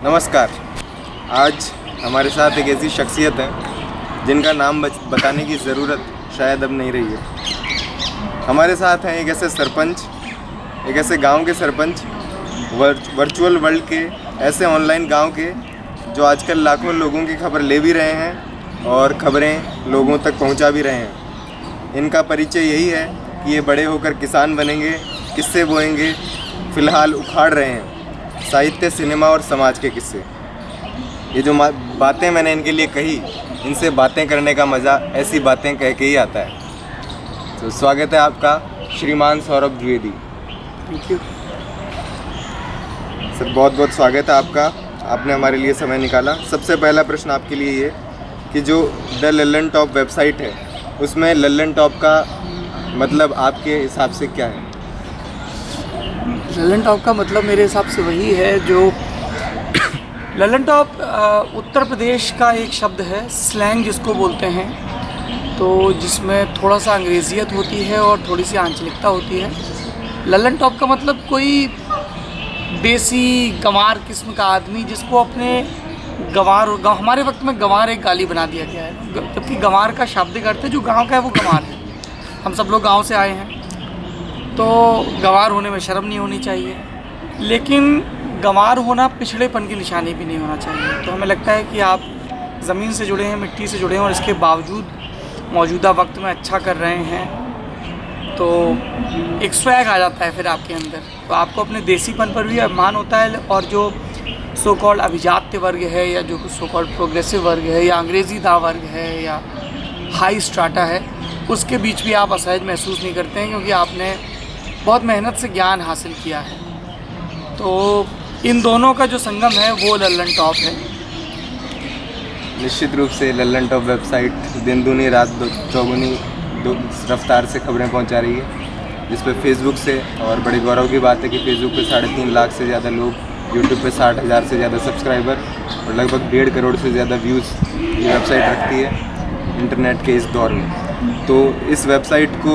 नमस्कार। आज हमारे साथ एक ऐसी शख्सियत है जिनका नाम बताने की ज़रूरत शायद अब नहीं रही है। हमारे साथ हैं एक ऐसे सरपंच, एक ऐसे गांव के सरपंच, वर्चुअल वर्ल्ड के ऐसे ऑनलाइन गांव के जो आजकल लाखों लोगों की खबर ले भी रहे हैं और खबरें लोगों तक पहुंचा भी रहे हैं। इनका परिचय यही है कि ये बड़े होकर किसान बनेंगे, किस्से बोएंगे, फ़िलहाल उखाड़ रहे हैं साहित्य, सिनेमा और समाज के किस्से। ये जो बातें मैंने इनके लिए कही, इनसे बातें करने का मज़ा ऐसी बातें कह के ही आता है। तो स्वागत है आपका श्रीमान Saurabh Dwivedi. Thank you sir, बहुत बहुत स्वागत है आपका। आपने हमारे लिए समय निकाला। सबसे पहला प्रश्न आपके लिए ये कि जो द लल्लन टॉप वेबसाइट है, उसमें लल्लन टॉप का मतलब आपके हिसाब से क्या है? लल्लन टॉप का मतलब मेरे हिसाब से वही है जो लल्लन टॉप उत्तर प्रदेश का एक शब्द है, स्लैंग जिसको बोलते हैं, तो जिसमें थोड़ा सा अंग्रेज़ियत होती है और थोड़ी सी आंचलिकता होती है। लल्लन टॉप का मतलब कोई देसी गंवार किस्म का आदमी जिसको अपने हमारे वक्त में गंवार एक गाली बना दिया गया है, जबकि गंवार का शाब्दिक अर्थ है जो गाँव का है वो गंवार है। हम सब लोग गाँव से आए हैं तो गंवार होने में शर्म नहीं होनी चाहिए, लेकिन गंवार होना पिछड़ेपन की निशानी भी नहीं होना चाहिए। तो हमें लगता है कि आप ज़मीन से जुड़े हैं, मिट्टी से जुड़े हैं और इसके बावजूद मौजूदा वक्त में अच्छा कर रहे हैं, तो एक स्वैग आ जाता है फिर आपके अंदर। तो आपको अपने देसीपन पर भी अभिमान होता है और जो सो कॉल्ड अभिजात्य वर्ग है या जो सो कॉल्ड प्रोग्रेसिव वर्ग है या अंग्रेज़ी दा वर्ग है या हाई स्ट्राटा है, उसके बीच भी आप असहज महसूस नहीं करते हैं, क्योंकि आपने बहुत मेहनत से ज्ञान हासिल किया है। तो इन दोनों का जो संगम है वो लल्लन टॉप है। निश्चित रूप से लल्लन टॉप वेबसाइट दिन दूनी रात चौगुनी रफ्तार से खबरें पहुंचा रही है, जिस पे फेसबुक से, और बड़ी गौरव की बात है कि फेसबुक पे 3.5 लाख से ज़्यादा लोग, यूट्यूब पे 60,000 से ज़्यादा सब्सक्राइबर और लगभग 1.5 करोड़ से ज़्यादा व्यूज़ ये वेबसाइट रखती है इंटरनेट के इस दौर में। तो इस वेबसाइट को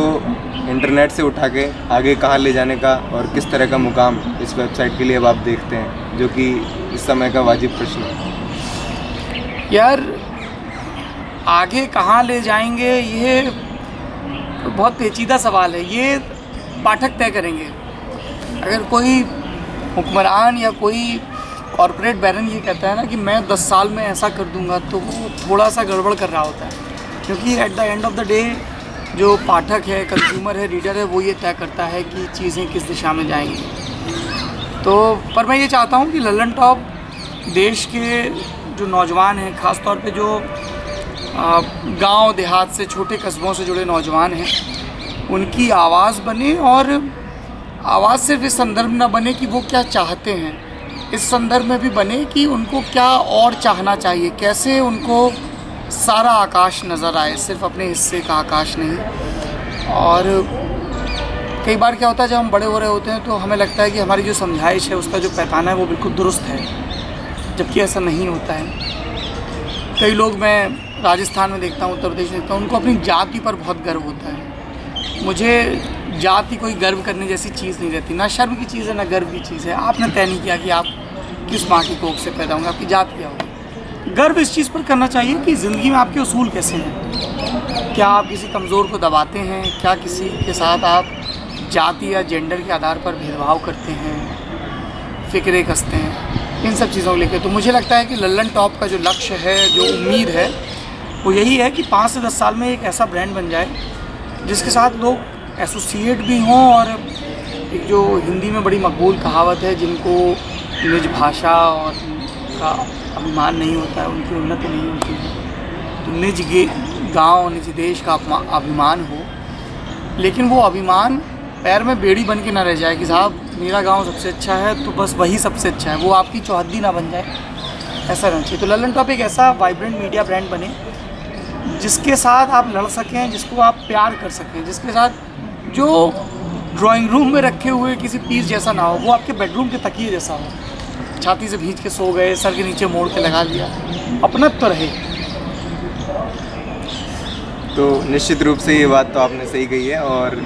इंटरनेट से उठा के आगे कहाँ ले जाने का और किस तरह का मुकाम इस वेबसाइट के लिए अब आप देखते हैं, जो कि इस समय का वाजिब प्रश्न है? यार, आगे कहाँ ले जाएंगे ये बहुत पेचीदा सवाल है, ये पाठक तय करेंगे। अगर कोई हुक्मरान या कोई कॉरपोरेट बैरन ये कहता है ना कि मैं 10 साल में ऐसा कर दूंगा, तो वो थोड़ा सा गड़बड़ कर रहा होता है, क्योंकि at the end of the day जो पाठक है, कंज्यूमर है, रीडर है, वो ये तय करता है कि चीज़ें किस दिशा में जाएंगी। तो पर मैं ये चाहता हूँ कि लल्लन टॉप देश के जो नौजवान हैं, ख़ास तौर पे जो गांव देहात से, छोटे कस्बों से जुड़े नौजवान हैं, उनकी आवाज़ बने, और आवाज़ सिर्फ इस संदर्भ ना बने कि वो क्या चाहते हैं, इस संदर्भ में भी बने कि उनको क्या और चाहना चाहिए, कैसे उनको सारा आकाश नज़र आए, सिर्फ अपने हिस्से का आकाश नहीं। और कई बार क्या होता है, जब हम बड़े हो रहे होते हैं तो हमें लगता है कि हमारी जो समझाइश है, उसका जो पैमाना है वो बिल्कुल दुरुस्त है, जबकि ऐसा नहीं होता है। कई लोग, मैं राजस्थान में देखता हूँ, उत्तर प्रदेश में देखता हूँ, उनको अपनी जाति पर बहुत गर्व होता है। मुझे जाति कोई गर्व करने जैसी चीज़ नहीं रहती, ना शर्म की चीज़ है ना गर्व की चीज़ है। आपने तय नहीं किया कि आप किस माँ की कोख से पैदा होंगे, आपकी जात क्या होगी। गर्व इस चीज़ पर करना चाहिए कि ज़िंदगी में आपके उसूल कैसे हैं, क्या आप किसी कमज़ोर को दबाते हैं, क्या किसी के साथ आप जाति या जेंडर के आधार पर भेदभाव करते हैं, फ़िक्रे कसते हैं, इन सब चीज़ों को लेकर। तो मुझे लगता है कि लल्लन टॉप का जो लक्ष्य है, जो उम्मीद है, वो यही है कि 5 से 10 साल में एक ऐसा ब्रांड बन जाए जिसके साथ लोग एसोसिएट भी हों, और एक जो हिंदी में बड़ी मकबूल कहावत है, जिनको निज भाषा और का अभिमान नहीं होता है, उनकी उन्नति नहीं होती है, तो निज गांव, निज देश का अभिमान हो, लेकिन वो अभिमान पैर में बेड़ी बन के ना रह जाए कि साहब मेरा गांव सबसे अच्छा है तो बस वही सबसे अच्छा है, वो आपकी चौहद्दी ना बन जाए, ऐसा रहना चाहिए। तो लल्लन टॉप एक ऐसा वाइब्रेंट मीडिया ब्रांड बने जिसके साथ आप लड़ सकें, जिसको आप प्यार कर सकें, जिसके साथ जो ड्राइंग रूम में रखे हुए किसी पीस जैसा ना हो, वो आपके बेडरूम के तकिए जैसा हो, छाती से भींच के सो गए, सर के नीचे मोड़ के लगा लिया, अपनत्व तो रहे। तो निश्चित रूप से ये बात तो आपने सही कही है। और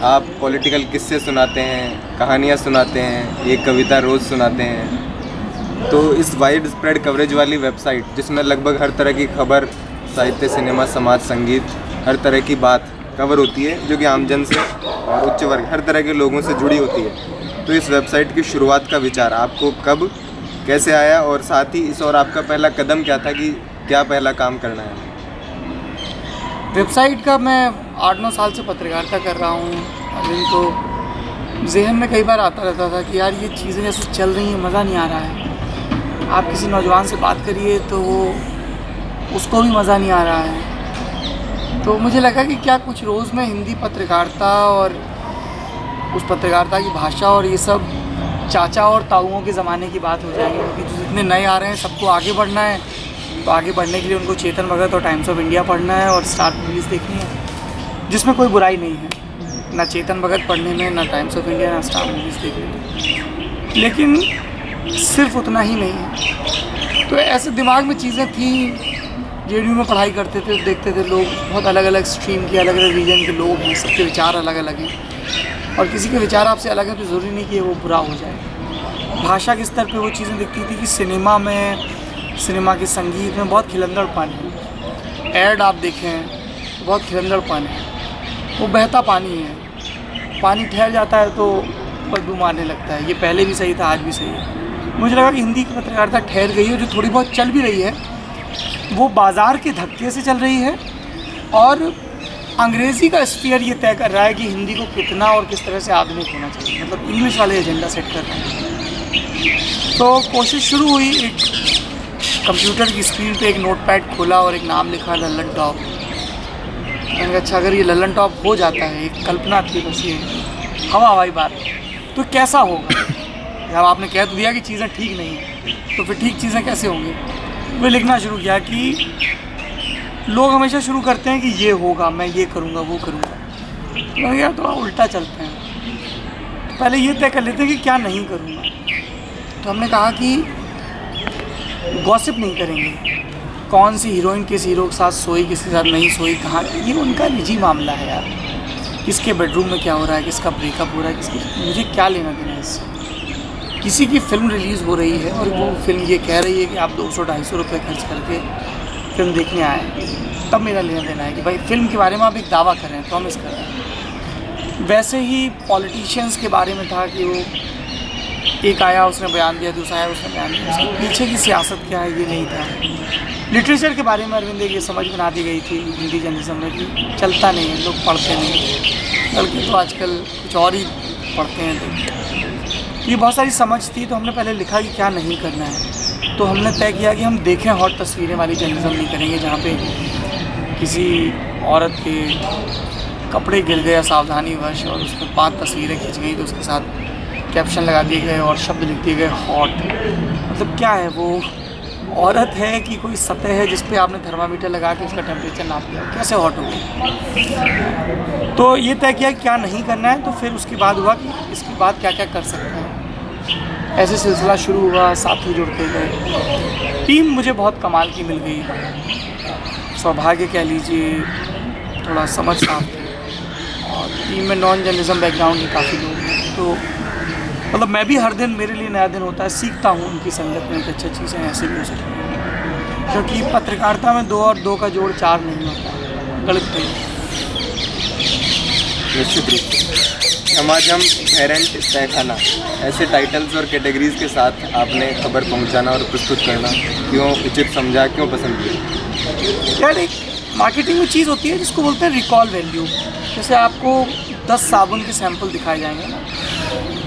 आप पॉलिटिकल किस्से सुनाते हैं, कहानियाँ सुनाते हैं, एक कविता रोज़ सुनाते हैं, तो इस वाइड स्प्रेड कवरेज वाली वेबसाइट, जिसमें लगभग हर तरह की खबर, साहित्य, सिनेमा, समाज, संगीत, हर तरह की बात कवर होती है जो कि आमजन से और उच्च वर्ग हर तरह के लोगों से जुड़ी होती है, तो इस वेबसाइट की शुरुआत का विचार आपको कब, कैसे आया, और साथ ही इस और आपका पहला कदम क्या था कि क्या पहला काम करना है? वेबसाइट का मैं 8-9 साल से पत्रकारिता कर रहा हूँ। अभी तो जहन में कई बार आता रहता था कि यार ये चीज़ें जैसे चल रही हैं, मज़ा नहीं आ रहा है। आप किसी नौजवान से बात करिए तो वो उसको भी मज़ा नहीं आ रहा है। तो मुझे लगा कि क्या कुछ रोज़ में हिंदी पत्रकारिता और उस पत्रकारिता की भाषा और ये सब चाचा और ताऊओं के ज़माने की बात हो जाएगी, क्योंकि जितने नए आ रहे हैं सबको आगे बढ़ना है। तो आगे बढ़ने के लिए उनको चेतन भगत और टाइम्स ऑफ इंडिया पढ़ना है और स्टार मूवीज़ देखनी है, जिसमें कोई बुराई नहीं है, ना चेतन भगत पढ़ने में, ना टाइम्स ऑफ इंडिया, ना स्टार मूवीज़ देखने में। लेकिन सिर्फ उतना ही नहीं है। तो ऐसे दिमाग में चीज़ें थी। जेडीयू में पढ़ाई करते थे, देखते थे लोग बहुत अलग अलग स्ट्रीम के, अलग अलग रीजन के लोग हैं, सबके विचार अलग अलग हैं, और किसी के विचार आपसे अलग हैं तो ज़रूरी नहीं कि वो बुरा हो जाए। भाषा के स्तर पे वो चीज़ें दिखती थी कि सिनेमा में, सिनेमा के संगीत में बहुत खिलंदड़पन है। ऐड आप देखें तो बहुत खिलंदड़पन है, वो बहता पानी है, पानी ठहर जाता है तो बदबू मारने लगता है। ये पहले भी सही था, आज भी सही है। मुझे लगा कि हिंदी की पत्रकारिता ठहर गई है, जो थोड़ी बहुत चल भी रही है वो बाज़ार के धक्के से चल रही है, और अंग्रेज़ी का स्फीयर ये तय कर रहा है कि हिंदी को कितना और किस तरह से आधुनिक होना चाहिए, मतलब इंग्लिश वाले एजेंडा सेट कर रहे हैं। तो कोशिश शुरू हुई, एक कंप्यूटर की स्क्रीन पे एक नोटपैड खोला और एक नाम लिखा, लल्लन टॉप। मैंने कहा अच्छा, अगर ये लल्लन टॉप हो जाता है, एक कल्पना थी बस, ये हवाई बात, तो कैसा होगा। जब आपने कह तो दिया कि चीज़ें ठीक नहीं हैं, तो फिर ठीक चीज़ें कैसे होंगी। मैं लिखना शुरू किया कि लोग हमेशा शुरू करते हैं कि ये होगा, मैं ये करूँगा, वो करूँगा। मैंने कहा थोड़ा उल्टा चलते हैं, तो पहले ये तय कर लेते हैं कि क्या नहीं करूँगा। तो हमने कहा कि गॉसिप नहीं करेंगे, कौन सी हीरोइन किस हीरो के साथ सोई, किसके साथ नहीं सोई, कहाँ, ये उनका निजी मामला है यार। किसके बेडरूम में क्या हो रहा है, किसका ब्रेकअप हो रहा है, किसकी, मुझे क्या लेना देना है इससे। किसी की फ़िल्म रिलीज़ हो रही है और वो फिल्म ये कह रही है कि आप 200-250 रुपये खर्च करके फिल्म देखने आए, तब मेरा लेना देना है कि भाई फिल्म के बारे में आप एक दावा कर रहे हैं, प्रॉमिस कर रहे हैं। वैसे ही पॉलिटिशियंस के बारे में था कि वो एक आया उसने बयान दिया, दूसरा आया उसने बयान दिया, उसके पीछे की सियासत क्या है ये नहीं था। लिटरेचर के बारे में अरविंद की समझ बना दी गई थी हिंदी जर्नलिज्म में कि चलता नहीं है, लोग पढ़ते नहीं, बल्कि तो आजकल कुछ और ही पढ़ते हैं। तो ये बहुत सारी समझ थी। तो हमने पहले लिखा कि क्या नहीं करना है। तो हमने तय किया कि हम देखें हॉट तस्वीरें वाली जर्नलिज्म नहीं करेंगे, जहाँ पे किसी औरत के कपड़े गिर गए सावधानीवश और उस पर 5 तस्वीरें खींच गई, तो उसके साथ कैप्शन लगा दिए गए और शब्द लिख दिए गए हॉट। मतलब क्या है, वो औरत है कि कोई सतह है जिस पे आपने थर्मामीटर लगा के उसका टेम्परेचर नाप दिया, कैसे हॉट होगी। तो ये तय किया क्या नहीं करना है। तो फिर उसके बाद हुआ कि इसके बाद क्या क्या कर सकते हैं। ऐसे सिलसिला शुरू हुआ, साथी जुड़ते गए। टीम मुझे बहुत कमाल की मिल गई, सौभाग्य कह लीजिए, थोड़ा समझ साफ थी, और टीम में नॉन जर्नलिज्म बैकग्राउंड के काफ़ी लोग हैं। तो मतलब मैं भी हर दिन, मेरे लिए नया दिन होता है, सीखता हूँ उनकी संगत में कि अच्छा चीज़ें ऐसे भी हो सकती हैं, क्योंकि पत्रकारिता में 2 और 2 का जोड़ 4 नहीं होता, गलत नहीं। निश्चित रूप से आज हम पेरेंट तहखाना ऐसे टाइटल्स और कैटेगरीज़ के साथ आपने खबर पहुंचाना और प्रस्तुत करना क्यों उचित समझा, क्यों पसंद किया? यार एक मार्केटिंग में चीज़ होती है जिसको बोलते हैं रिकॉल वैल्यू। जैसे आपको 10 साबुन के सैंपल दिखाए जाएंगे ना,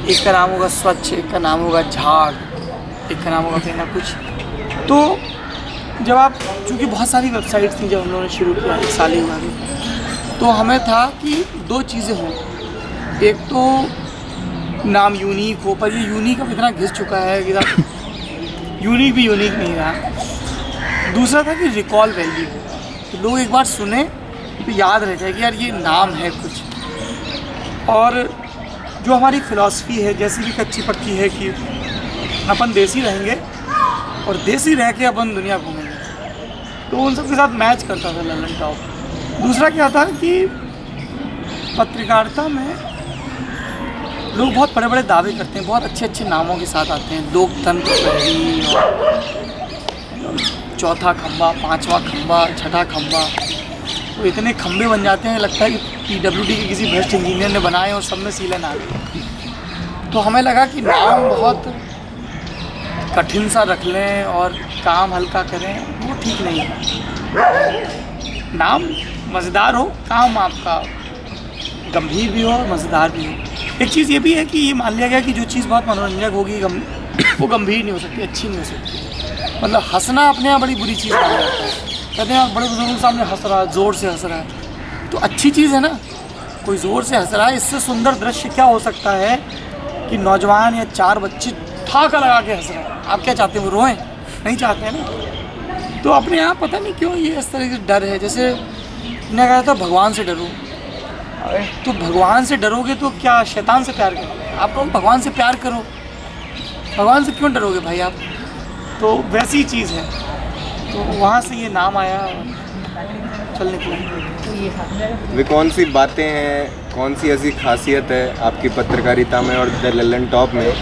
एक का नाम होगा स्वच्छ, एक का नाम होगा झाग, एक का नाम होगा फिर ना कुछ। तो जब आप, चूँकि बहुत सारी वेबसाइट्स थी जब हम लोगों ने शुरू किया, 1 साल ही हुआ अभी, तो हमें था कि 2 चीज़ें हों। एक तो नाम यूनिक हो, पर ये यूनिक अब इतना घिस चुका है कि यूनिक भी यूनिक नहीं रहा। दूसरा था कि रिकॉल वैल्यू, तो लोग एक बार सुने तो याद रह जाए कि यार ये नाम है कुछ। और जो हमारी फ़िलॉसफी है, जैसी भी कच्ची पक्की है कि अपन देसी रहेंगे और देसी रह के अपन दुनिया घूमेंगे, तो उन सब के साथ मैच करता था लल्लन टॉप। दूसरा क्या था कि पत्रकारिता में लोग बहुत बड़े बड़े दावे करते हैं, बहुत अच्छे अच्छे नामों के साथ आते हैं, लोकतंत्र प्रहरी और चौथा खंबा, पांचवा खंबा, छठा खंबा, तो इतने खंबे बन जाते हैं, लगता है कि PWD के किसी भ्रष्ट इंजीनियर ने बनाए और सब में सीलन आ गई। तो हमें लगा कि नाम बहुत कठिन सा रख लें और काम हल्का करें, वो ठीक नहीं है। नाम मज़ेदार हो, काम आपका गंभीर भी हो और मज़ेदार भी हो। एक चीज़ ये भी है कि ये मान लिया गया कि जो चीज़ बहुत मनोरंजक होगी वो गंभीर नहीं हो सकती, अच्छी नहीं हो सकती। मतलब हंसना अपने यहाँ बड़ी बुरी चीज़ माना जाता है, कहते हैं बड़े बुजुर्गों के सामने हंस रहा है, ज़ोर से हंस रहा है, तो अच्छी चीज़ है ना। कोई ज़ोर से हंस रहा है, इससे सुंदर दृश्य क्या हो सकता है कि नौजवान या 4 बच्चे ठाका लगा के हंस रहे हैं। आप क्या चाहते हैं, वो रोएं? नहीं चाहते हैं ना। तो अपने यहाँ पता नहीं क्यों ये इस तरह से डर है। जैसे मैंने कहा था भगवान से डरो, तो भगवान से डरोगे तो क्या शैतान से प्यार करोगे? आप लोग भगवान से प्यार करो, भगवान से क्यों डरोगे भाई आप? तो वैसी चीज़ है, तो वहाँ से ये नाम आया और चलने को। वे कौन सी बातें हैं, कौन सी ऐसी खासियत है आपकी पत्रकारिता में और द लल्लन टॉप में,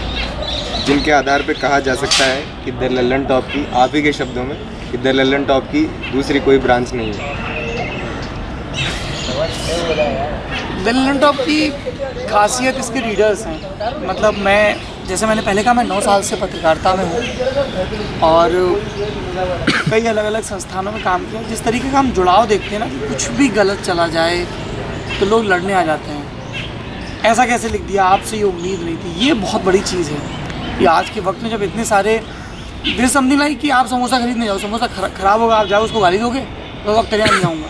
जिनके आधार पर कहा जा सकता है कि द लल्लन टॉप की, आप ही के शब्दों में, कि द लल्लन टॉप की दूसरी कोई ब्रांच नहीं है? द लल्लन टॉप की खासियत इसके रीडर्स हैं। मतलब जैसे मैंने पहले कहा, मैं 9 साल से पत्रकारिता में हूँ और कई अलग अलग संस्थानों में काम किया। जिस तरीके का हम जुड़ाव देखते हैं ना कि कुछ भी गलत चला जाए तो लोग लड़ने आ जाते हैं, ऐसा कैसे लिख दिया, आपसे ये उम्मीद नहीं थी, ये बहुत बड़ी चीज़ है। ये आज के वक्त में जब इतने सारे दिस समथिंग लाइक कि आप समोसा खरीदने जाओ, समोसा ख़राब होगा, आप जाओ उसको गाली दोगे तो वक्त तैयार नहीं आऊँगा,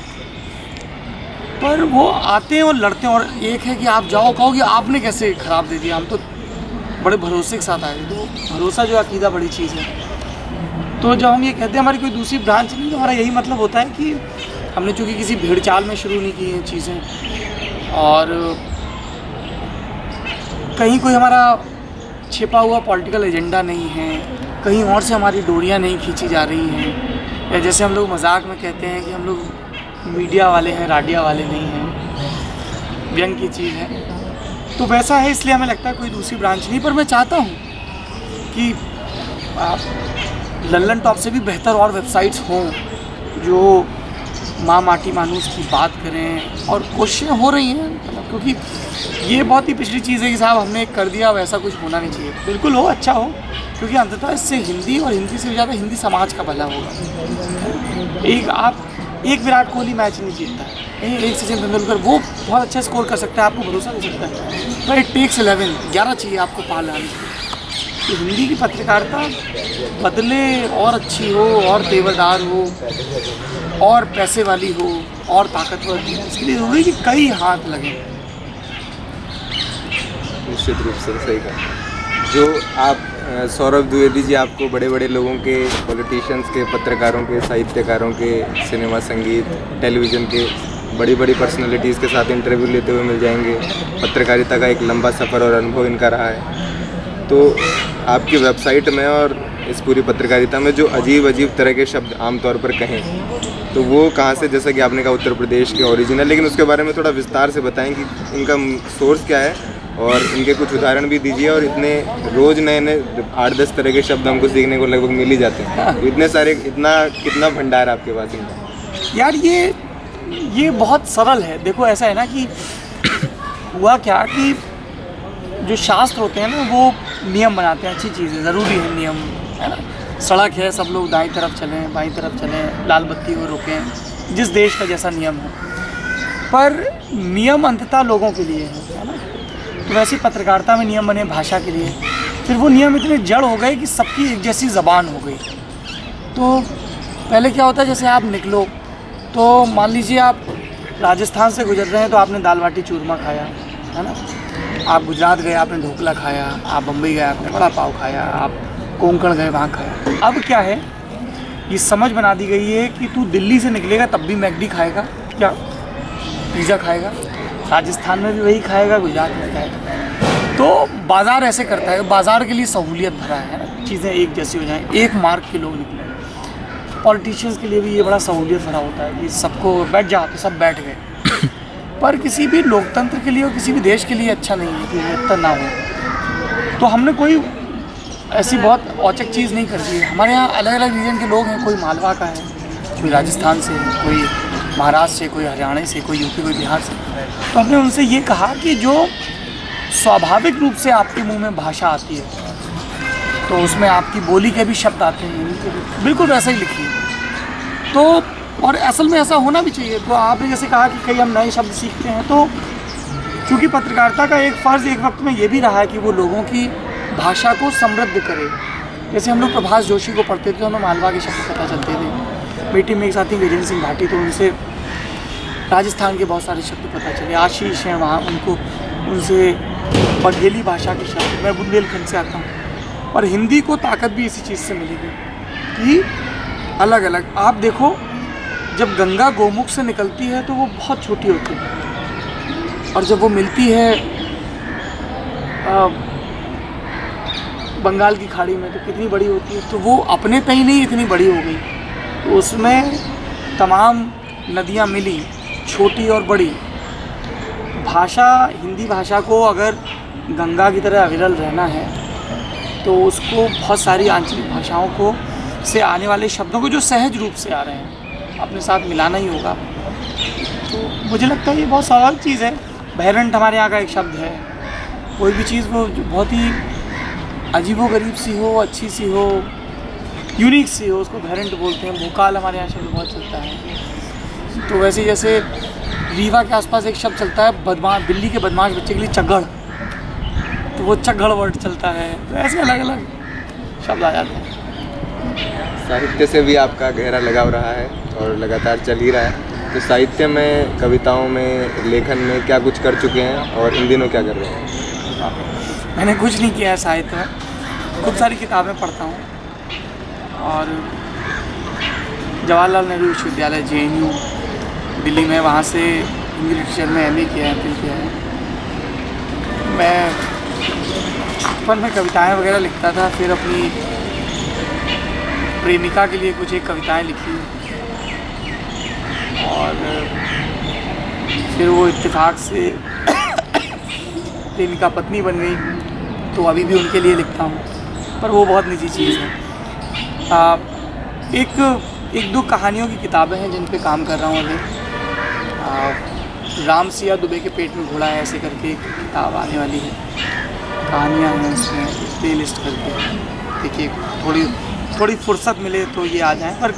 पर वो आते हैं और लड़ते हैं। और एक है कि आप जाओ कहो कि आपने कैसे ख़राब दे दिया, हम तो बड़े भरोसे के साथ आए। तो भरोसा जो अकीदा बड़ी चीज़ है। तो जब हम ये कहते हैं हमारी कोई दूसरी ब्रांच नहीं, तो हमारा यही मतलब होता है कि हमने चूँकि किसी भीड़ चाल में शुरू नहीं की हैं चीज़ें, और कहीं कोई हमारा छिपा हुआ पॉलिटिकल एजेंडा नहीं है, कहीं और से हमारी डोरियाँ नहीं खींची जा रही हैं, या जैसे हम लोग मजाक में कहते हैं कि हम लोग मीडिया वाले हैं, राडिया वाले नहीं हैं, व्यंग की चीज़ है। तो वैसा है, इसलिए हमें लगता है कोई दूसरी ब्रांच नहीं। पर मैं चाहता हूँ कि लल्लन टॉप से भी बेहतर और वेबसाइट्स हों जो माँ माटी मानूस की बात करें, और कोशिशें हो रही हैं, मतलब क्योंकि ये बहुत ही पिछली चीज़ है कि साहब हमने कर दिया, वैसा कुछ होना नहीं चाहिए। बिल्कुल हो, अच्छा हो, क्योंकि अंततः इससे हिंदी और हिंदी से ज़्यादा हिंदी समाज का भला होगा। एक विराट कोहली मैच नहीं जीतता है, एक सचिन तेंदुलकर वो बहुत अच्छा स्कोर कर सकता है, आपको भरोसा नहीं सकता है, पर इट टेक्स 11 चाहिए आपको पार लाने के लिए। तो हिंदी की पत्रकारिता बदले और अच्छी हो, और तेवरदार हो, और पैसे वाली हो, और ताकतवर हो। इसके लिए ज़रूरी है कि कई हाथ लगें। निश्चित रूप से सही कहा। जो आप सौरभ द्विवेदी जी आपको बड़े बड़े लोगों के, पॉलिटिशियंस के, पत्रकारों के, साहित्यकारों के, सिनेमा, संगीत, टेलीविज़न के बड़ी बड़ी पर्सनालिटीज़ के साथ इंटरव्यू लेते हुए मिल जाएंगे। पत्रकारिता का एक लंबा सफ़र और अनुभव इनका रहा है। तो आपकी वेबसाइट में और इस पूरी पत्रकारिता में जो अजीब अजीब तरह के शब्द आमतौर पर कहें, तो वो कहाँ से, जैसा कि आपने कहा उत्तर प्रदेश के ओरिजिनल, लेकिन उसके बारे में थोड़ा विस्तार से बताएं कि इनका सोर्स क्या है, और इनके कुछ उदाहरण भी दीजिए। और इतने रोज़ नए नए 8-10 तरह के शब्द हमको सीखने को लगभग मिल ही जाते हैं, तो इतने सारे, कितना भंडार आपके पास इनका? यार ये बहुत सरल है। देखो ऐसा है ना कि हुआ क्या कि जो शास्त्र होते हैं ना, वो नियम बनाते हैं, अच्छी चीज़ है, ज़रूरी है नियम, है ना। सड़क है, सब लोग दाईं तरफ चलें, बाईं तरफ चलें, लाल बत्ती को रोकें, जिस देश का जैसा नियम हो, पर नियम अंततः लोगों के लिए है ना। तो वैसे पत्रकारिता में नियम बने भाषा के लिए, फिर वो नियम इतने जड़ हो गए कि सबकी एक जैसी ज़बान हो गई। तो पहले क्या होता है, जैसे आप निकलो तो मान लीजिए आप राजस्थान से गुजर रहे हैं तो आपने दाल बाटी चूरमा खाया, है ना। आप गुजरात गए, आपने ढोकला खाया, आप बम्बई गए, आपने वड़ा पाव खाया, आप कोंकण गए, वहाँ खाया। अब क्या है, ये समझ बना दी गई है कि तू दिल्ली से निकलेगा तब भी मैकडी खाएगा, क्या पिज़्ज़ा खाएगा, राजस्थान में भी वही खाएगा, गुजरात में खाएगा। तो बाज़ार ऐसे करता है, बाज़ार के लिए सहूलियत भरा है ना, चीज़ें एक जैसी हो जाएं, एक मार्ग के लोग निकले। पॉलिटिशियंस के लिए भी ये बड़ा सहूलियत भरा होता है कि सबको बैठ जा, तो सब बैठ गए। पर किसी भी लोकतंत्र के लिए और किसी भी देश के लिए अच्छा नहीं है कि विविधता ना हो। तो हमने कोई ऐसी बहुत औचक चीज़ नहीं कर दी है। हमारे यहाँ अलग अलग रीजन के लोग हैं, कोई मालवा का है, कोई राजस्थान से, कोई महाराष्ट्र से, कोई हरियाणा से, कोई यूपी, कोई बिहार से। तो हमने उनसे ये कहा कि जो स्वाभाविक रूप से आपके मुंह में भाषा आती है तो उसमें आपकी बोली के भी शब्द आते हैं, बिल्कुल वैसा ही लिखिए। तो और असल में ऐसा होना भी चाहिए। तो आपने जैसे कहा कि कई हम नए शब्द सीखते हैं, तो क्योंकि पत्रकारिता का एक फ़र्ज़ एक वक्त में ये भी रहा है कि वो लोगों की भाषा को समृद्ध करे। जैसे हम लोग प्रभास जोशी को पढ़ते थे तो हमें मालवा के शब्द पता चलते थे। मेरी टीम में एक साथी वीरेंद्र सिंह भाटी, तो उनसे राजस्थान के बहुत सारे शब्द पता चले। आशीष हैं वहाँ, उनसे बघेली भाषा के शब्द। मैं बुंदेलखंड से आता हूँ। और हिंदी को ताकत भी इसी चीज़ से मिलेगी कि अलग अलग आप देखो, जब गंगा गोमुख से निकलती है तो वो बहुत छोटी होती है, और जब वो मिलती है बंगाल की खाड़ी में तो कितनी बड़ी होती है। तो वो अपने पे ही नहीं इतनी बड़ी हो गई, तो उसमें तमाम नदियाँ मिली, छोटी और बड़ी। भाषा, हिंदी भाषा को अगर गंगा की तरह अविरल रहना है तो उसको बहुत सारी आंचलिक भाषाओं को से आने वाले शब्दों को जो सहज रूप से आ रहे हैं अपने साथ मिलाना ही होगा। तो मुझे लगता है ये बहुत स्वाभाविक चीज़ है। बहरंट हमारे यहाँ का एक शब्द है। कोई भी चीज़ वो बहुत ही अजीबोगरीब सी हो, अच्छी सी हो, यूनिक सी हो, उसको बहरंट बोलते हैं। भोकाल हमारे यहाँ शब्द बहुत चलता है। तो वैसे जैसे रीवा के आसपास एक शब्द चलता है बदमाश, बिल्ली के बदमाश बच्चे के लिए चगड़, तो वो चगड़ वर्ड चलता है। तो ऐसे अलग अलग शब्द आ जाते हैं। साहित्य से भी आपका गहरा लगाव रहा है और लगातार चल ही रहा है। तो साहित्य में, कविताओं में, लेखन में क्या कुछ कर चुके हैं और इन दिनों क्या कर रहे हैं? मैंने कुछ नहीं किया है साहित्य में। खूब सारी किताबें पढ़ता हूँ और जवाहरलाल नेहरू विश्वविद्यालय JNU दिल्ली में, वहाँ से हिंदी लिटरेचर में MA किया है, फिर किया है। मैं बचपन में कविताएं वगैरह लिखता था, फिर अपनी प्रेमिका के लिए कुछ एक कविताएं लिखी और फिर वो इत्तेफाक से प्रेमिका पत्नी बन गई, तो अभी भी उनके लिए लिखता हूँ, पर वो बहुत निजी चीज़ है। एक दो कहानियों की किताबें हैं जिन पे काम कर रहा हूँ अभी। राम सिया दुबे के पेट में घोड़ा है ऐसे करके एक किताब आने वाली है। कहानियाँ हैं उसमें, प्ले लिस्ट करके देखिए। थोड़ी फुर्सत मिले तो ये आ जाए, पर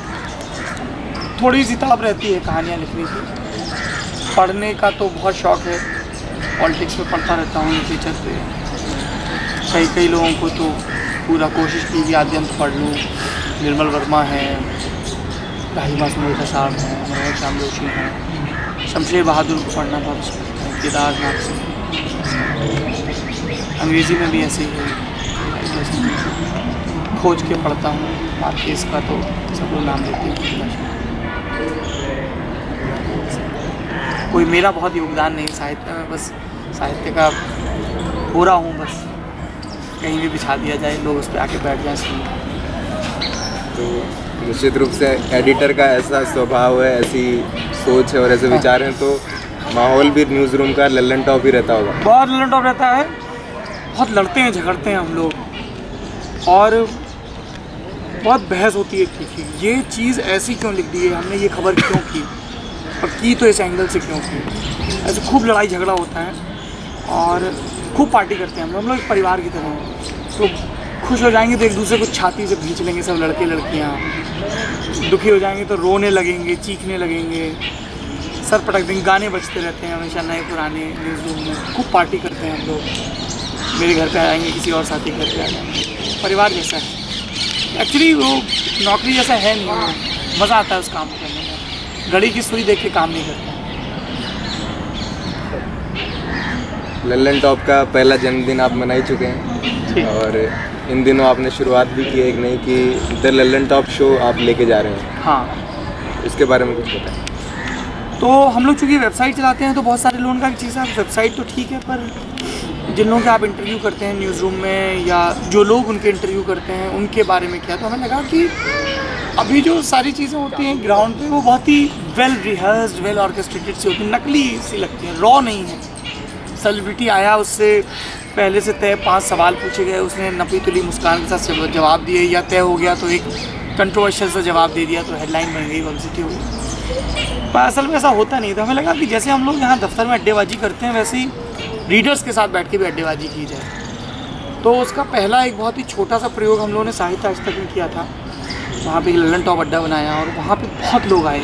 थोड़ी सी तड़प रहती है कहानियाँ लिखने की। पढ़ने का तो बहुत शौक़ है, पॉलिटिक्स में पढ़ता रहता हूँ लिटरेचर पे। कई लोगों को तो पूरा कोशिश की कि आद्यंत पढ़ लूँ। निर्मल वर्मा है, राहिमा सुमेधा साहब हैं, मनोहर श्याम जोशी हैं, शमशेर बहादुर को पढ़ना बहुत अच्छा लगता है, केदारनाथ से। अंग्रेज़ी में भी ऐसे ही है, खोज के पढ़ता हूँ। मार्केस का तो सब लोग नाम लेते हैं। कोई मेरा बहुत योगदान नहीं साहित्य में, बस साहित्य का हो रहा हूँ, बस कहीं भी बिछा दिया जाए, लोग उस पर आके बैठ जाएँ सुनने। तो निश्चित रूप से एडिटर का ऐसा स्वभाव है, ऐसी सोच है और ऐसे विचार हैं, तो माहौल भी न्यूज़ रूम का लल्लन टॉप ही रहता होगा। बहुत लल्लन टॉप रहता है, बहुत लड़ते हैं, झगड़ते हैं हम लोग, और बहुत बहस होती है कि ये चीज़ ऐसी क्यों लिख दी है, हमने ये खबर क्यों की, और की तो इस एंगल से क्यों की। ऐसे खूब लड़ाई झगड़ा होता है और खूब पार्टी करते हैं हम लोग एक परिवार की तरह। तो खुश हो जाएंगे तो एक दूसरे को छाती से खींच लेंगे सब लड़के लड़कियाँ, दुखी हो जाएंगे तो रोने लगेंगे, चीखने लगेंगे, सर पटक देंगे। गाने बजते रहते हैं हमेशा नए पुराने न्यूज़ रूम में। खूब पार्टी करते हैं हम लोग। मेरे घर पे आएंगे, किसी और साथी घर पे आ जाएंगे। परिवार जैसा है एक्चुअली, वो नौकरी जैसा है नहीं। मज़ा आता है उस काम करने में। घड़ी की सुई देख के काम नहीं करता। लल्लन टॉप का पहला जन्मदिन आप मना ही चुके हैं और इन दिनों आपने शुरुआत भी की है एक नई कि द लल्लन टॉप शो आप लेके जा रहे हैं। हाँ, इसके बारे में कुछ बताएं। तो हम लोग चूँकि वेबसाइट चलाते हैं तो बहुत सारे लोगों का चीज़ है, वेबसाइट तो ठीक है, पर जिन लोगों के आप इंटरव्यू करते हैं न्यूज़ रूम में, या जो लोग उनके इंटरव्यू करते हैं उनके बारे में क्या, तो हमें लगा कि अभी जो सारी चीज़ें होती हैं ग्राउंड पे वो बहुत ही वेल रिहर्स्ड, वेल ऑर्केस्ट्रेटेड सी होती है, नकली सी लगती है, रॉ नहीं है। सेलिब्रिटी आया, उससे पहले से तय 5 सवाल पूछे गए, उसने नपी तुली मुस्कान के साथ जवाब दिए, या तय हो गया तो एक कंट्रोवर्शियल सा जवाब दे दिया तो हेडलाइन बन गई, पब्लिसिटी हो गई। पर असल में ऐसा होता नहीं था। हमें लगा कि जैसे हम लोग यहाँ दफ्तर में अड्डेबाजी करते हैं वैसे ही रीडर्स के साथ बैठ के भी अड्डेबाजी की जाए। तो उसका पहला एक बहुत ही छोटा सा प्रयोग हम लोगों ने साहित्य आज तक में किया था। वहाँ पे ललन टॉप अड्डा बनाया और वहाँ पे बहुत लोग आए।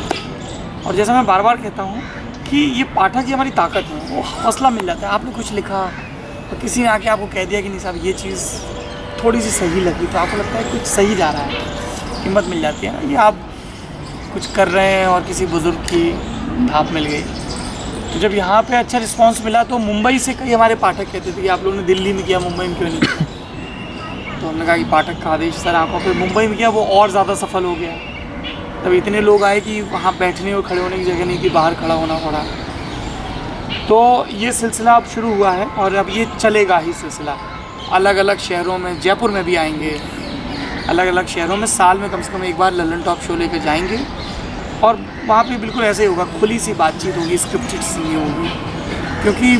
और जैसा मैं बार बार कहता हूँ कि ये पाठक ही हमारी ताकत है, वो हौसला मिल जाता है। आपने कुछ लिखा और किसी ने आके आपको कह दिया कि नहीं साहब ये चीज़ थोड़ी सी सही लगी, तो आपको लगता है कुछ सही जा रहा है, हिम्मत मिल जाती है ना, ये आप कुछ कर रहे हैं और किसी बुज़ुर्ग की धाप मिल गई। तो जब यहाँ पे अच्छा रिस्पांस मिला तो मुंबई से कई हमारे पाठक कहते थे कि आप लोगों ने दिल्ली में किया, मुंबई में क्यों नहीं किया। तो हमने कहा कि पाठक का आदेश सर आंखों पे, मुंबई में किया वो और ज़्यादा सफल हो गया। तब इतने लोग आए कि वहाँ बैठने और खड़े होने की जगह नहीं थी, बाहर खड़ा होना पड़ा। तो ये सिलसिला अब शुरू हुआ है और अब ये चलेगा ही सिलसिला। अलग अलग शहरों में, जयपुर में भी आएंगे, अलग अलग शहरों में साल में कम से कम एक बार ललन टॉप शो लेकर जाएंगे। और वहाँ पे बिल्कुल ऐसे ही होगा, खुली सी बातचीत होगी, स्क्रिप्टेड सी नहीं होगी। क्योंकि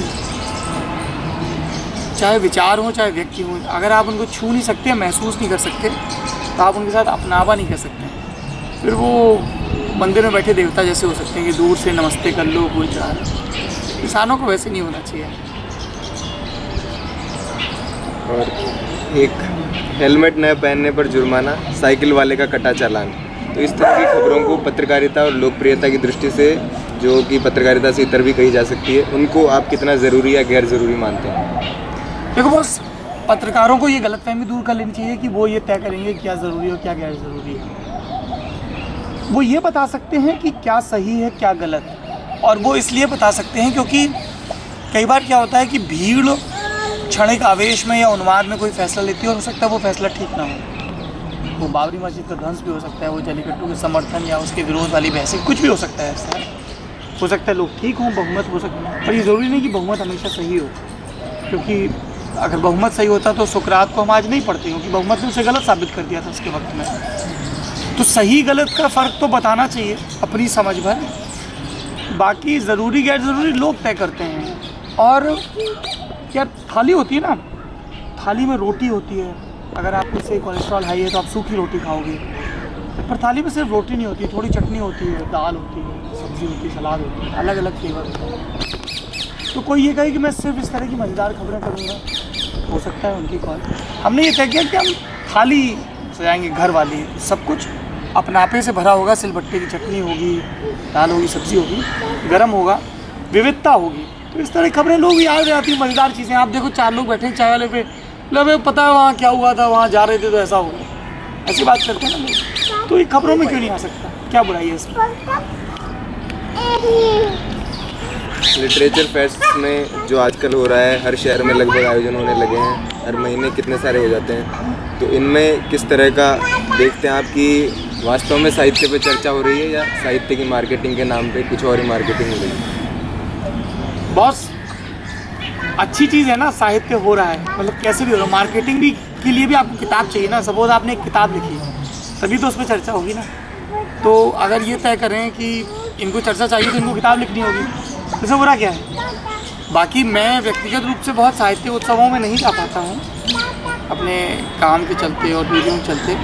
चाहे विचार हो चाहे व्यक्ति हो, अगर आप उनको छू नहीं सकते, महसूस नहीं कर सकते, तो आप उनके साथ अपनावा नहीं कर सकते। फिर वो मंदिर में बैठे देवता जैसे हो सकते हैं कि दूर से नमस्ते कर लो, कोई चढ़ा लो। इंसानों को वैसे नहीं होना चाहिए। और एक हेलमेट न पहनने पर जुर्माना, साइकिल वाले का कटा चालान। तो इस तरह की खबरों को पत्रकारिता और लोकप्रियता की दृष्टि से, जो कि पत्रकारिता से इतर भी कही जा सकती है, उनको आप कितना ज़रूरी या गैर ज़रूरी मानते हैं? देखो बस, पत्रकारों को ये गलतफहमी दूर कर लेनी चाहिए कि वो ये तय करेंगे क्या ज़रूरी और क्या गैर ज़रूरी है। वो ये बता सकते हैं कि क्या सही है क्या गलत, और वो इसलिए बता सकते हैं क्योंकि कई बार क्या होता है कि भीड़ क्षणिक आवेश में या उन्माद में कोई फैसला लेती है और हो सकता है वो फैसला ठीक ना हो। वो बाबरी मस्जिद का ध्वंस भी हो सकता है, वो जलीकट्टू के समर्थन या उसके विरोध वाली बहसें, कुछ भी हो सकता है। ऐसा हो सकता है लोग ठीक हों, बहुमत हो सकता है, पर ये ज़रूरी नहीं कि बहुमत हमेशा सही हो। क्योंकि अगर बहुमत सही होता तो सुकरात को हम आज नहीं पढ़ते, क्योंकि बहुमत ने उसे गलत साबित कर दिया था उसके वक्त में। तो सही गलत का फ़र्क तो बताना चाहिए अपनी समझ भर, बाकी ज़रूरी गैर ज़रूरी लोग तय करते हैं। और क्या थाली होती है ना, थाली में रोटी होती है, अगर आपको से कोलेस्ट्रॉल हाई है तो आप सूखी रोटी खाओगे, पर थाली में सिर्फ रोटी नहीं होती, थोड़ी चटनी होती है, दाल होती है, सब्ज़ी होती है, सलाद होती है, अलग अलग फ्लेवर होते हैं। तो कोई ये कहे कि मैं सिर्फ इस तरह की मज़ेदार खबरें करूँगा, हो सकता है उनकी कॉल। हमने ये तय किया कि हम थाली सजाएंगे घर वाली, सब कुछ अपनापे से भरा होगा, सिलबट्टे की चटनी होगी, दाल होगी, सब्ज़ी होगी, गर्म होगा, विविधता होगी। तो इस तरह खबरें लोग याद आती हैं, मज़ेदार चीज़ें। आप देखो 4 लोग बैठे चाय वाले पे, मतलब पता है वहाँ क्या हुआ था, वहाँ जा रहे थे तो ऐसा हो गया, ऐसी बात करते हैं ना लोग। तो ये खबरों में क्यों नहीं आ सकता, क्या बुराई है इसमें? लिटरेचर फेस्ट में जो आजकल हो रहा है, हर शहर में लगभग आयोजन होने लगे हैं, हर महीने कितने सारे हो जाते हैं। तो इनमें किस तरह का देखते हैं आप कि वास्तव में साहित्य पे चर्चा हो रही है या साहित्य की मार्केटिंग के नाम पे कुछ और ही मार्केटिंग हो रही है? बॉस, अच्छी चीज़ है ना, साहित्य हो रहा है, मतलब कैसे भी हो रहा है। मार्केटिंग भी के लिए भी आपको किताब चाहिए ना। सपोज आपने एक किताब लिखी तभी तो उस पर चर्चा होगी ना। तो अगर ये तय करें कि इनको चर्चा चाहिए तो इनको किताब लिखनी होगी, इसमें बुरा क्या है? बाकी मैं व्यक्तिगत रूप से बहुत साहित्य उत्सवों में नहीं जा पाता हूँ अपने काम के चलते और ड्यूटियों के चलते,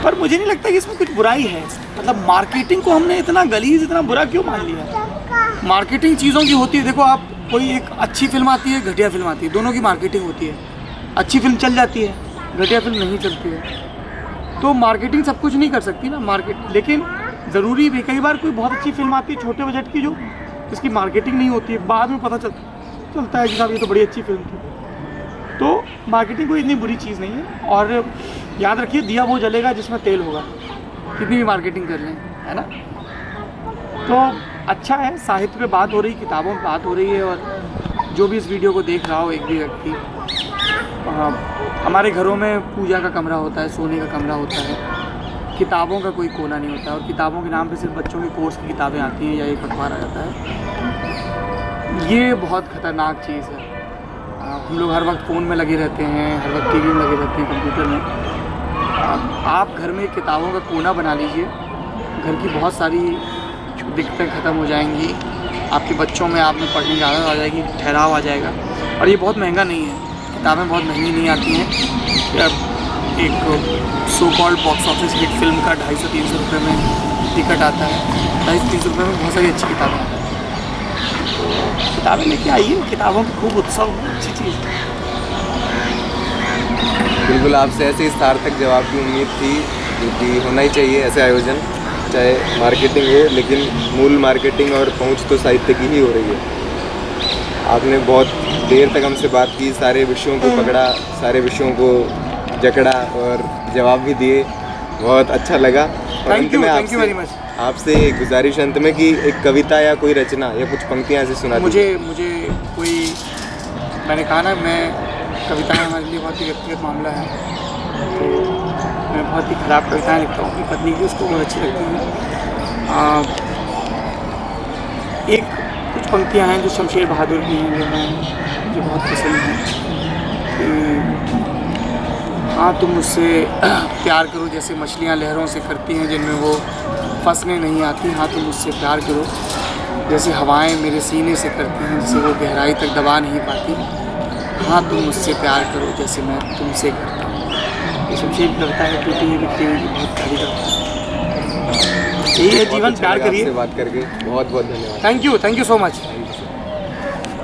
पर मुझे नहीं लगता कि इसमें कुछ बुराई है। मतलब मार्केटिंग को हमने इतना गलीज, इतना बुरा क्यों मान लिया? मार्केटिंग चीज़ों की होती है। देखो, आप कोई एक अच्छी फिल्म आती है, घटिया फिल्म आती है, दोनों की मार्केटिंग होती है। अच्छी फिल्म चल जाती है, घटिया फिल्म नहीं चलती है। तो मार्केटिंग सब कुछ नहीं कर सकती ना मार्केट, लेकिन ज़रूरी भी कई बार कोई बहुत अच्छी फिल्म आती है छोटे बजट की, जो इसकी मार्केटिंग नहीं होती है, बाद में पता चलता है कि साहब ये तो बड़ी अच्छी फिल्म थी। तो मार्केटिंग कोई इतनी बुरी चीज़ नहीं है। और याद रखिए, दिया वो जलेगा जिसमें तेल होगा, कितनी भी मार्केटिंग कर लें, है ना। तो अच्छा है, साहित्य पे बात हो रही, किताबों पे बात हो रही है। और जो भी इस वीडियो को देख रहा हो, एक भी व्यक्ति, हमारे घरों में पूजा का कमरा होता है, सोने का कमरा होता है, किताबों का कोई कोना नहीं होता। और किताबों के नाम पे सिर्फ बच्चों के कोर्स की किताबें आती हैं या एक अखबार आ जाता है। ये बहुत ख़तरनाक चीज़ है। हम लोग हर वक्त फ़ोन में लगे रहते हैं, हर वक्त टीवी में लगे रहते हैं, कंप्यूटर में। आप घर में किताबों का कोना बना लीजिए, घर की बहुत सारी दिक्कतें ख़त्म हो जाएंगी, आपके बच्चों में आप में पढ़ने की आदत आ जाएगी, ठहराव आ जाएगा। और ये बहुत महंगा नहीं है, किताबें बहुत महंगी नहीं आती हैं। एक so called box office hit film का 250-300 रुपये में टिकट आता है, 250-300 रुपये में बहुत सारी अच्छी किताबें आती हैं। तो किताबें लेके आइए, किताबों की खूब उत्सव, अच्छी चीज़ है। बिल्कुल, आपसे ऐसे ही सार्थक जवाब की उम्मीद थी, क्योंकि होना ही चाहिए ऐसे आयोजन, चाहे मार्केटिंग हो, लेकिन मूल मार्केटिंग और पहुंच तो साहित्य की ही हो रही है। आपने बहुत देर तक हमसे बात की, सारे विषयों को पकड़ा, सारे विषयों को जकड़ा और जवाब भी दिए, बहुत अच्छा लगा। और थैंक यू वेरी मच। आपसे एक गुजारिश अंत में कि एक कविता या कोई रचना या कुछ पंक्तियाँ ऐसे सुना दीजिए। मुझे कोई, मैंने कहा ना, मैं कविताएं हमारे लिए बहुत ही व्यक्तिगत मामला है, तो मैं बहुत ही ख़राब कविताएं लिखता हूँ। अपनी पत्नी की उसको बहुत अच्छी लगती हैं। एक कुछ पंक्तियाँ हैं जो शमशेर बहादुर की हैं, जो मुझे बहुत पसंद हैं कि हाँ तुम मुझसे प्यार करो जैसे मछलियाँ लहरों से करती हैं जिनमें वो फंसने नहीं आती। हाँ तुम मुझसे प्यार करो जैसे हवाएं मेरे सीने से करती हैं, जिसे वो गहराई तक दबा नहीं पाती। हाँ तुम मुझसे प्यार करो जैसे मैं तुमसे करता हूँ। ये शमशेर की कविता है, क्योंकि ये लिखती हुई बहुत प्यारी कविता है। यही है जीवन, प्यार करिए। बात करके बहुत बहुत धन्यवाद। Thank you so much.